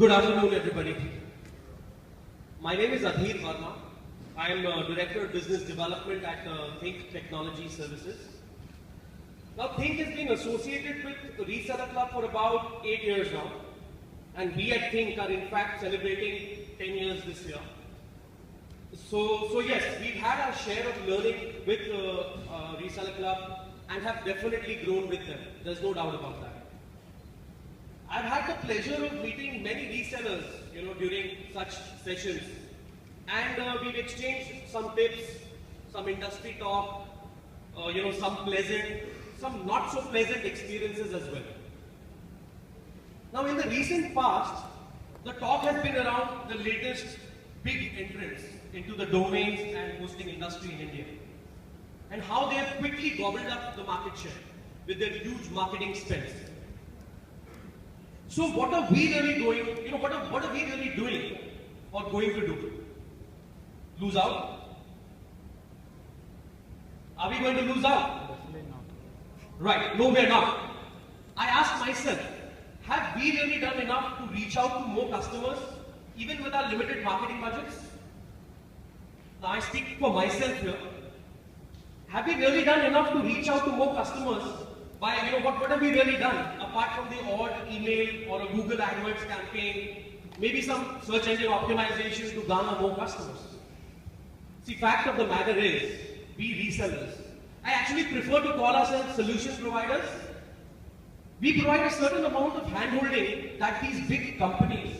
Good afternoon, everybody. My name is Adhir Verma. I am Director of Business Development at Think Technology Services. Now, Think has been associated with Reseller Club for about 8 years now. And we at Think are in fact celebrating 10 years this year. So yes, we've had our share of learning with Reseller Club and have definitely grown with them. There's no doubt about that. I've had the pleasure of meeting many resellers, during such sessions, and we've exchanged some tips, some industry talk, some pleasant, some not so pleasant experiences as well. Now, in the recent past, the talk has been around the latest big entrants into the domains and hosting industry in India, and how they have quickly gobbled up the market share with their huge marketing spends. So what are we really doing? What are we really doing or going to do? Lose out? Are we going to lose out? Definitely not. Right, no, we're not. I asked myself, have we really done enough to reach out to more customers, even with our limited marketing budgets? Now I speak for myself here. Have we really done enough to reach out to more customers? By, what have we really done? Apart from the odd email or a Google AdWords campaign, maybe some search engine optimization to garner more customers. See, fact of the matter is, we resellers, I actually prefer to call ourselves solution providers. We provide a certain amount of hand-holding that these big companies,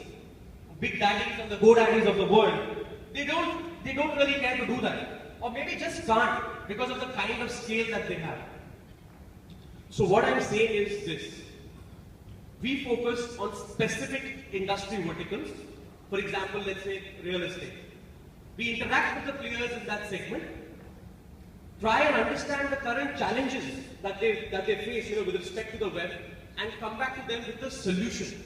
big daddies and the go-daddies of the world, they don't really care to do that. Or maybe just can't because of the kind of scale that they have. So what I'm saying is this. We focus on specific industry verticals. For example, let's say real estate. We interact with the players in that segment, try and understand the current challenges that they face, with respect to the web, and come back to them with a solution.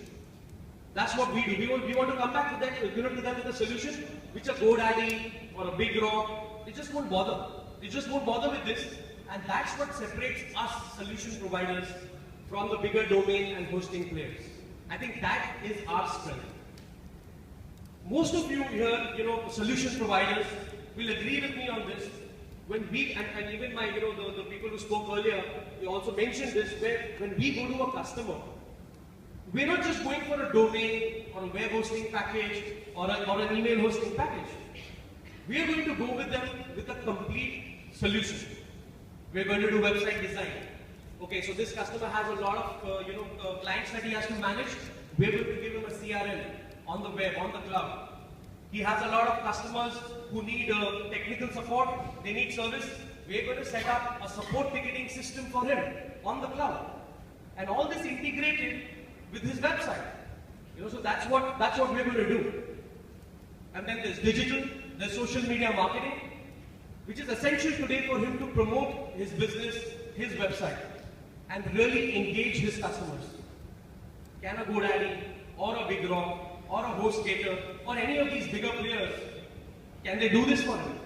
That's what we do. We want to come back to them, with a solution which a GoDaddy or a Big Rock, they just won't bother. They just won't bother with this. And that's what separates us solution providers from the bigger domain and hosting players. I think that is our strength. Most of you here, solution providers will agree with me on this. When we, and even my, the people who spoke earlier, they also mentioned this, where when we go to a customer, we're not just going for a domain or a web hosting package or an email hosting package. We are going to go with them with a complete solution. We're going to do website design. Okay, so this customer has a lot of clients that he has to manage. We're going to give him a CRM on the web, on the cloud. He has a lot of customers who need technical support. They need service. We're going to set up a support ticketing system for him on the cloud, and all this integrated with his website. So that's what we're going to do. And then there's digital, there's social media marketing, which is essential today for him to promote his business, his website, and really engage his customers. Can a GoDaddy, or a Big Rock, or a HostGator, or any of these bigger players, can they do this for him?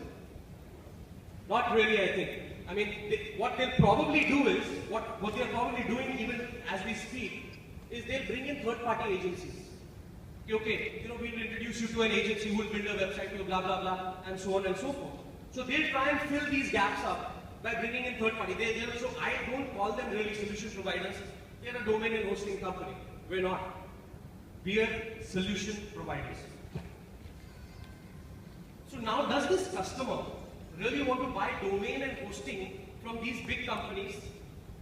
Not really, I think. I mean, what they'll probably do is, what they're probably doing even as we speak, is they'll bring in third-party agencies. Okay, we'll introduce you to an agency who will build a website for you, blah, blah, blah, and so on and so forth. So they'll try and fill these gaps up by bringing in third party. So I don't call them really solution providers. They're a domain and hosting company. We're not. We are solution providers. So now, does this customer really want to buy domain and hosting from these big companies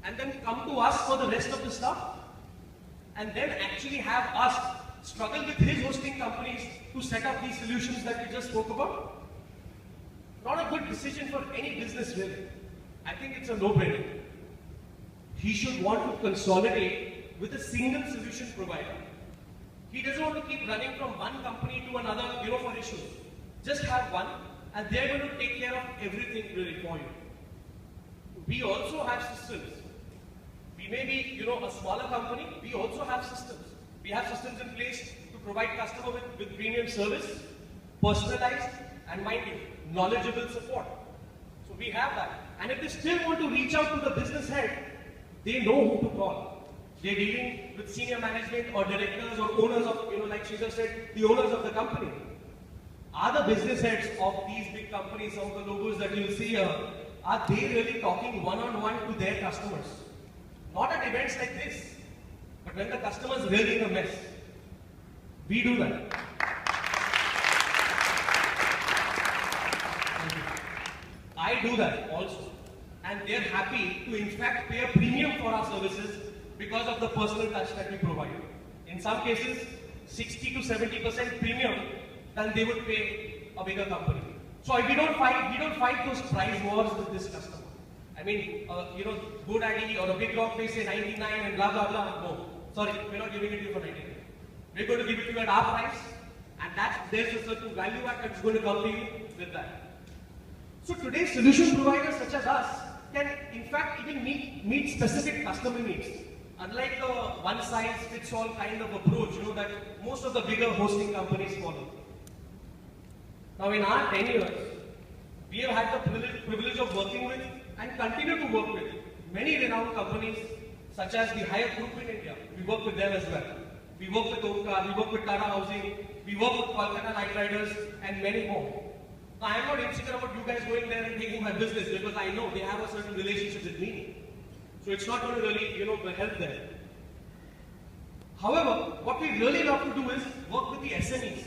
and then come to us for the rest of the stuff? And then actually have us struggle with his hosting companies to set up these solutions that we just spoke about? Not a good decision for any business, really. I think it's a no-brainer. He should want to consolidate with a single solution provider. He doesn't want to keep running from one company to another, for issues. Just have one, and they're going to take care of everything really for you. We also have systems. We may be, a smaller company. We also have systems. We have systems in place to provide customer with premium service, personalized, and mind you, knowledgeable support. So we have that. And if they still want to reach out to the business head, they know who to call. They're dealing with senior management or directors or owners of, like Sridhar said, the owners of the company. Are the business heads of these big companies, some of the logos that you'll see here, are they really talking one-on-one to their customers? Not at events like this, but when the customer is really in a mess. We do that. I do that also. And they're happy to in fact pay a premium for our services because of the personal touch that we provide. In some cases, 60 to 70% premium than they would pay a bigger company. So we don't fight those price wars with this customer. I mean, GoDaddy or a big rock may say 99 and blah blah blah. No, sorry, we're not giving it to you for 99. We're going to give it to you at our price, and there's a certain value add that's going to come to you with that. So today's solution providers such as us can in fact even meet specific customer needs. Unlike the one-size-fits-all kind of approach, that most of the bigger hosting companies follow. Now in our 10 years, we have had the privilege of working with and continue to work with many renowned companies such as the Hyatt Group in India. We work with them as well. We work with Omkar, we work with Tata Housing, we work with Kolkata Knight Riders and many more. Now I am not insecure about you guys going there and taking my business because I know they have a certain relationship with me. So it's not going to really, help them. However, what we really love to do is work with the SMEs,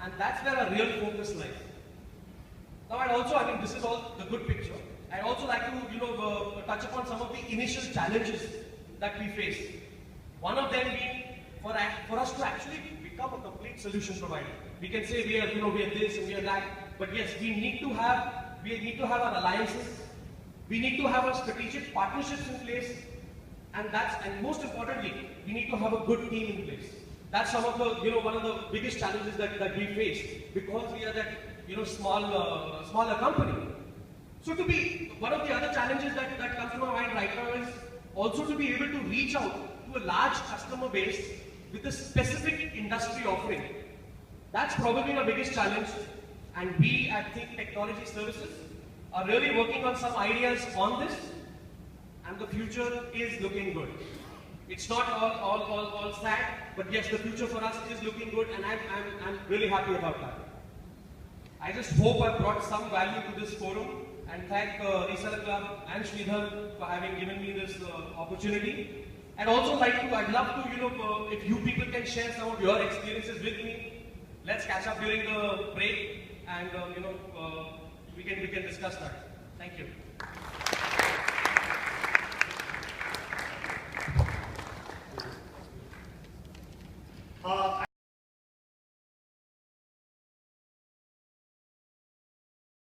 and that's where our real focus lies. Now, this is all the good picture. I'd also like to, touch upon some of the initial challenges that we face. One of them being for us to actually become a complete solution provider. We can say we are this and we are that, but yes, we need to have our alliances. We need to have our strategic partnerships in place, and most importantly, we need to have a good team in place. That's some of the, one of the biggest challenges that we face because we are that, smaller company. So one of the other challenges that comes to my mind right now is also to be able to reach out to a large customer base with a specific industry offering. That's probably my biggest challenge, and we at Think Technology Services are really working on some ideas on this, and the future is looking good. It's not all sad, but yes, the future for us is looking good, and I'm really happy about that. I just hope I brought some value to this forum, and thank Reseller Club and Sridhar for having given me this opportunity. I'd also like to, I'd love to, if you people can share some of your experiences with me. Let's catch up during the break, and we can discuss that. Thank you.